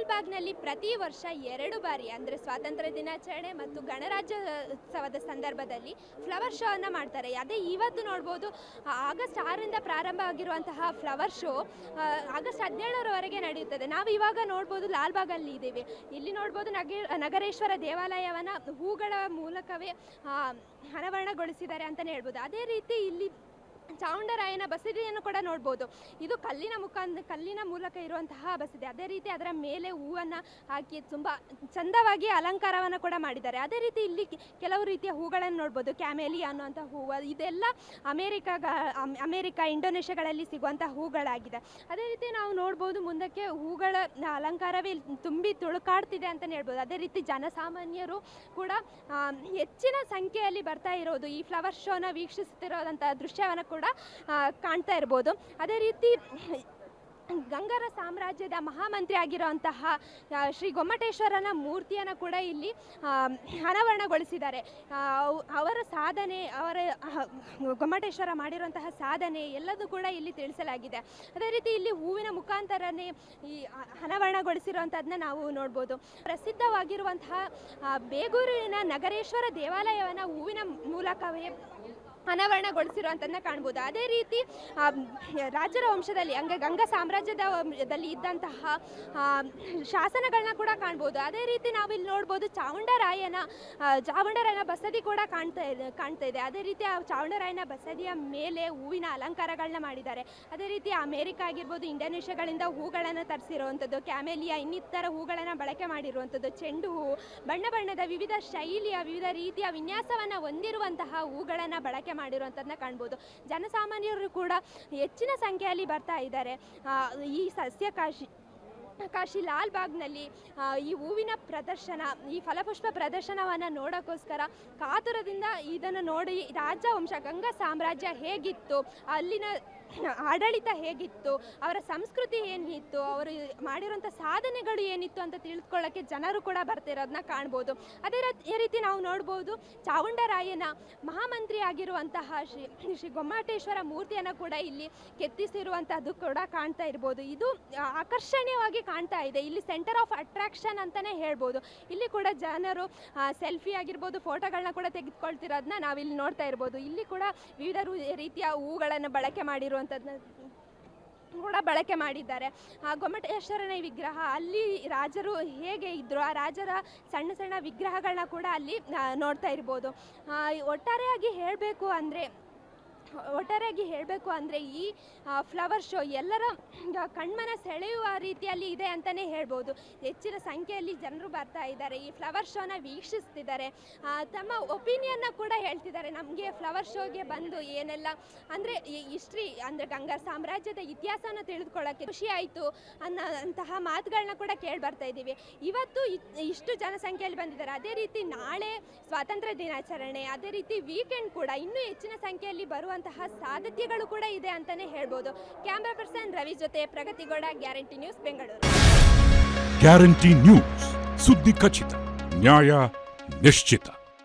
ಲಾಲ್ಬಾಗ್ನಲ್ಲಿ ಪ್ರತಿ ವರ್ಷ 2 ಬಾರಿ ಅಂದರೆ ಸ್ವಾತಂತ್ರ್ಯ ದಿನಾಚರಣೆ ಮತ್ತು ಗಣರಾಜ್ಯೋತ್ಸವದ ಸಂದರ್ಭದಲ್ಲಿ ಫ್ಲವರ್ ಶೋ ಅನ್ನು ಮಾಡ್ತಾರೆ. ಅದೇ ಇವತ್ತು ನೋಡ್ಬೋದು ಆಗಸ್ಟ್ 6ರಿಂದ ಪ್ರಾರಂಭ ಆಗಿರುವಂತಹ ಫ್ಲವರ್ ಶೋ ಆಗಸ್ಟ್ 17ರವರೆಗೆ ನಡೆಯುತ್ತದೆ. ನಾವು ಇವಾಗ ನೋಡ್ಬೋದು ಲಾಲ್ಬಾಗಲ್ಲಿ ಇದ್ದೀವಿ. ಇಲ್ಲಿ ನೋಡ್ಬೋದು ನಗರೇಶ್ವರ ದೇವಾಲಯವನ್ನು ಹೂಗಳ ಮೂಲಕವೇ ಅನಾವರಣಗೊಳಿಸಿದ್ದಾರೆ ಅಂತಲೇ ಹೇಳ್ಬೋದು. ಅದೇ ರೀತಿ ಇಲ್ಲಿ ಚಾವುಂಡರಾಯನ ಬಸದಿಯನ್ನು ಕೂಡ ನೋಡ್ಬೋದು. ಇದು ಕಲ್ಲಿನ ಮೂಲಕ ಇರುವಂತಹ ಬಸದಿ. ಅದೇ ರೀತಿ ಅದರ ಮೇಲೆ ಹೂವನ್ನು ಹಾಕಿ ತುಂಬ ಚಂದವಾಗಿ ಅಲಂಕಾರವನ್ನು ಕೂಡ ಮಾಡಿದ್ದಾರೆ. ಅದೇ ರೀತಿ ಇಲ್ಲಿ ಕೆಲವು ರೀತಿಯ ಹೂಗಳನ್ನು ನೋಡ್ಬೋದು. ಕ್ಯಾಮೆಲಿಯಾ ಅನ್ನುವಂಥ ಹೂವು, ಇದೆಲ್ಲ ಅಮೇರಿಕ ಇಂಡೋನೇಷ್ಯಾಗಳಲ್ಲಿ ಸಿಗುವಂಥ ಹೂಗಳಾಗಿದೆ. ಅದೇ ರೀತಿ ನಾವು ನೋಡ್ಬೋದು ಮುಂದಕ್ಕೆ ಹೂಗಳ ಅಲಂಕಾರವೇ ತುಂಬಿ ತುಳುಕಾಡ್ತಿದೆ ಅಂತಲೇ ಹೇಳ್ಬೋದು. ಅದೇ ರೀತಿ ಜನಸಾಮಾನ್ಯರು ಕೂಡ ಹೆಚ್ಚಿನ ಸಂಖ್ಯೆಯಲ್ಲಿ ಬರ್ತಾ ಇರೋದು ಈ ಫ್ಲವರ್ ಶೋನ ವೀಕ್ಷಿಸುತ್ತಿರೋದಂಥ ದೃಶ್ಯವನ್ನು ಕೂಡ ಕಾಣ್ತಾ ಇರ್ಬೋದು. ಅದೇ ರೀತಿ ಗಂಗರ ಸಾಮ್ರಾಜ್ಯದ ಮಹಾಮಂತ್ರಿ ಆಗಿರುವಂತಹ ಶ್ರೀ ಗೊಮ್ಮಟೇಶ್ವರನ ಮೂರ್ತಿಯನ್ನು ಕೂಡ ಇಲ್ಲಿ ಅನಾವರಣಗೊಳಿಸಿದ್ದಾರೆ. ಅವರ ಸಾಧನೆ, ಗೊಮ್ಮಟೇಶ್ವರ ಮಾಡಿರುವಂತಹ ಸಾಧನೆ ಎಲ್ಲದೂ ಕೂಡ ಇಲ್ಲಿ ತಿಳಿಸಲಾಗಿದೆ. ಅದೇ ರೀತಿ ಇಲ್ಲಿ ಹೂವಿನ ಮುಖಾಂತರನೇ ಈ ಅನಾವರಣಗೊಳಿಸಿರುವಂಥದ್ದನ್ನ ನಾವು ನೋಡ್ಬೋದು. ಪ್ರಸಿದ್ಧವಾಗಿರುವಂತಹ ಬೇಗೂರಿನ ನಗರೇಶ್ವರ ದೇವಾಲಯವನ್ನು ಹೂವಿನ ಮೂಲಕವೇ ಅನಾವರಣಗೊಳಿಸಿರುವಂಥದ್ದನ್ನ ಕಾಣ್ಬೋದು. ಅದೇ ರೀತಿ ರಾಜರ ವಂಶದಲ್ಲಿ ಅಂದರೆ ಗಂಗಾ ಸಾಮ್ರಾಜ್ಯದಲ್ಲಿ ಇದ್ದಂತಹ ಶಾಸನಗಳನ್ನ ಕೂಡ ಕಾಣ್ಬೋದು. ಅದೇ ರೀತಿ ನಾವಿಲ್ಲಿ ನೋಡ್ಬೋದು ಚಾವುಂಡರಾಯನ ಬಸದಿ ಕೂಡ ಕಾಣ್ತಾ ಇದೆ. ಅದೇ ರೀತಿ ಆ ಚಾವುಂಡರಾಯನ ಬಸದಿಯ ಮೇಲೆ ಹೂವಿನ ಅಲಂಕಾರಗಳನ್ನ ಮಾಡಿದ್ದಾರೆ. ಅದೇ ರೀತಿ ಅಮೇರಿಕ ಆಗಿರ್ಬೋದು, ಇಂಡೋನೇಷ್ಯಾಗಳಿಂದ ಹೂಗಳನ್ನು ತರಿಸಿರುವಂಥದ್ದು, ಕ್ಯಾಮೆಲಿಯಾ ಇನ್ನಿತರ ಹೂಗಳನ್ನು ಬಳಕೆ ಮಾಡಿರುವಂಥದ್ದು, ಚೆಂಡು ಹೂವು, ಬಣ್ಣ ಬಣ್ಣದ ವಿವಿಧ ಶೈಲಿಯ ವಿವಿಧ ರೀತಿಯ ವಿನ್ಯಾಸವನ್ನು ಹೊಂದಿರುವಂತಹ ಹೂಗಳನ್ನು ಬಳಕೆ ಮಾಡಿರುವಂಥದ್ದನ್ನ ಕಾಣ್ಬೋದು. ಜನಸಾಮಾನ್ಯರು ಕೂಡ ಹೆಚ್ಚಿನ ಸಂಖ್ಯೆಯಲ್ಲಿ ಬರ್ತಾ ಇದ್ದಾರೆ. ಈ ಸಸ್ಯ ಕಾಶಿ ಲಾಲ್ಬಾಗ್ನಲ್ಲಿ ಈ ಹೂವಿನ ಪ್ರದರ್ಶನ, ಈ ಫಲಪುಷ್ಪ ಪ್ರದರ್ಶನವನ್ನು ನೋಡೋಕ್ಕೋಸ್ಕರ ಕಾತುರದಿಂದ ಇದನ್ನು ನೋಡಿ ರಾಜವಂಶ ಗಂಗಾ ಸಾಮ್ರಾಜ್ಯ ಹೇಗಿತ್ತು, ಅಲ್ಲಿನ ಆಡಳಿತ ಹೇಗಿತ್ತು, ಅವರ ಸಂಸ್ಕೃತಿ ಏನಿತ್ತು, ಅವರು ಮಾಡಿರುವಂಥ ಸಾಧನೆಗಳು ಏನಿತ್ತು ಅಂತ ತಿಳ್ಕೊಳ್ಳೋಕ್ಕೆ ಜನರು ಕೂಡ ಬರ್ತಿರೋದನ್ನ ಕಾಣ್ಬೋದು. ಅದೇ ರೀತಿ ನಾವು ನೋಡ್ಬೋದು ಚಾವುಂಡರಾಯನ ಮಹಾಮಂತ್ರಿ ಆಗಿರುವಂತಹ ಶ್ರೀ ಗೊಮ್ಮಟೇಶ್ವರ ಮೂರ್ತಿಯನ್ನು ಕೂಡ ಇಲ್ಲಿ ಕೆತ್ತಿಸಿರುವಂಥದ್ದು ಕೂಡ ಕಾಣ್ತಾ ಇರ್ಬೋದು. ಇದು ಆಕರ್ಷಣೀಯವಾಗಿ ಕಾಣ್ತಾ ಇದೆ. ಇಲ್ಲಿ ಸೆಂಟರ್ ಆಫ್ ಅಟ್ರಾಕ್ಷನ್ ಅಂತಲೇ ಹೇಳ್ಬೋದು. ಇಲ್ಲಿ ಕೂಡ ಜನರು ಸೆಲ್ಫಿ ಆಗಿರ್ಬೋದು, ಫೋಟೋಗಳನ್ನ ಕೂಡ ತೆಗೆದುಕೊಳ್ತಿರೋದನ್ನ ನಾವಿಲ್ಲಿ ನೋಡ್ತಾ ಇರ್ಬೋದು. ಇಲ್ಲಿ ಕೂಡ ವಿವಿಧ ರೀತಿಯ ಹೂಗಳನ್ನು ಬಳಕೆ ಮಾಡಿರುವಂಥದ್ದನ್ನ ಕೂಡ ಬಳಕೆ ಮಾಡಿದ್ದಾರೆ. ಗೊಮ್ಮಟೇಶ್ವರನ ವಿಗ್ರಹ, ಅಲ್ಲಿ ರಾಜರು ಹೇಗೆ ಇದ್ದರು, ಆ ರಾಜರ ಸಣ್ಣ ಸಣ್ಣ ವಿಗ್ರಹಗಳನ್ನ ಕೂಡ ಅಲ್ಲಿ ನೋಡ್ತಾ ಇರ್ಬೋದು. ಒಟ್ಟಾರೆಯಾಗಿ ಹೇಳಬೇಕು ಅಂದರೆ ಈ ಫ್ಲವರ್ ಶೋ ಎಲ್ಲರ ಕಣ್ಮನ ಸೆಳೆಯುವ ರೀತಿಯಲ್ಲಿ ಇದೆ ಅಂತಲೇ ಹೇಳ್ಬೋದು. ಹೆಚ್ಚಿನ ಸಂಖ್ಯೆಯಲ್ಲಿ ಜನರು ಬರ್ತಾ ಇದ್ದಾರೆ, ಈ ಫ್ಲವರ್ ಶೋನ ವೀಕ್ಷಿಸ್ತಿದ್ದಾರೆ, ತಮ್ಮ ಒಪಿನಿಯನ್ನ ಕೂಡ ಹೇಳ್ತಿದ್ದಾರೆ. ನಮಗೆ ಫ್ಲವರ್ ಶೋಗೆ ಬಂದು ಏನೆಲ್ಲ ಅಂದರೆ ಹಿಸ್ಟ್ರಿ ಅಂದರೆ ಗಂಗಾ ಸಾಮ್ರಾಜ್ಯದ ಇತಿಹಾಸನ ತಿಳಿದುಕೊಳ್ಳೋಕ್ಕೆ ಖುಷಿ ಆಯಿತು ಅನ್ನೋಂತಹ ಮಾತುಗಳನ್ನ ಕೂಡ ಕೇಳಿ ಬರ್ತಾ ಇದ್ದೀವಿ. ಇವತ್ತು ಇಷ್ಟು ಜನಸಂಖ್ಯೆಯಲ್ಲಿ ಬಂದಿದ್ದಾರೆ. ಅದೇ ರೀತಿ ನಾಳೆ ಸ್ವಾತಂತ್ರ್ಯ ದಿನಾಚರಣೆ, ಅದೇ ರೀತಿ ವೀಕೆಂಡ್ ಕೂಡ ಇನ್ನೂ ಹೆಚ್ಚಿನ ಸಂಖ್ಯೆಯಲ್ಲಿ ಬರುವಂತಹ ಸಾಧ್ಯತೆಗಳು ಕೂಡ ಇದೆ ಅಂತಾನೆ ಹೇಳ್ಬೋದು. ಕ್ಯಾಮರಾ ಪರ್ಸನ್ ರವಿ ಜೊತೆ Pragati Gowda, guarantee news, Bengaluru. Guarantee news, ಸುದ್ದಿ ಖಚಿತ, ನ್ಯಾಯ ನಿಶ್ಚಿತ.